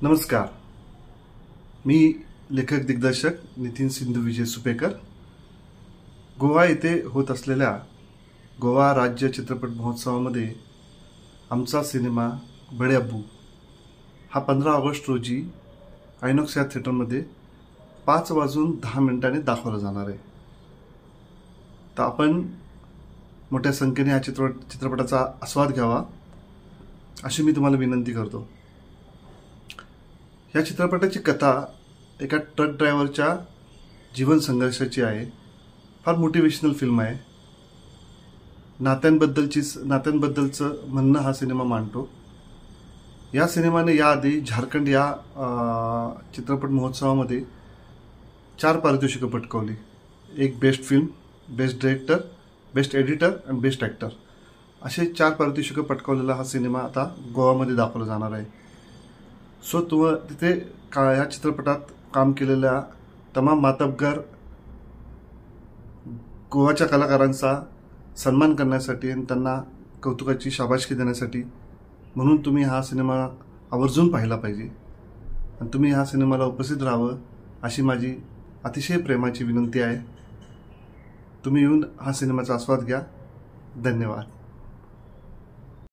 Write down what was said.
नमस्कार. मी लेखक दिग्दर्शक नितीन सिंधू विजय सुपेकर. गोवा येथे होत असलेल्या गोवा राज्य चित्रपट महोत्सवामध्ये आमचा सिनेमा बडे अब्बू हा 15 ऑगस्ट रोजी आयनॉक्स या थिएटरमध्ये 5:10 दाखवला जाणार आहे. तर आपण मोठ्या संख्येने हा चित्रपटाचा आस्वाद घ्यावा अशी मी तुम्हाला विनंती करतो. या चित्रपटाची कथा एका ट्रक ड्रायव्हरच्या जीवन संघर्षाची आहे. फार मोटिवेशनल फिल्म आहे. नात्यांबद्दलचं म्हणणं हा सिनेमा मांडतो. या सिनेमाने याआधी झारखंड या चित्रपट महोत्सवामध्ये 4 पारितोषिकं पटकावली. एक best film, best director, best editor आणि बेस्ट ॲक्टर असे 4 पारितोषिकं पटकावलेला हा सिनेमा आता गोवामध्ये दाखवला जाणार आहे. सो तिथे या चित्रपटात काम केलेल्या तमाम मातब्बर गोवाच्या कलाकारांचा सन्मान करण्यासाठी आणि त्यांना कौतुकाची शाबासकी देण्यासाठी म्हणून तुम्ही हा सिनेमा आवर्जून पाहिला पाहिजे आणि तुम्ही ह्या सिनेमाला उपस्थित राहावं अशी माझी अतिशय प्रेमाची विनंती आहे. तुम्ही येऊन हा सिनेमाचा आस्वाद घ्या. धन्यवाद.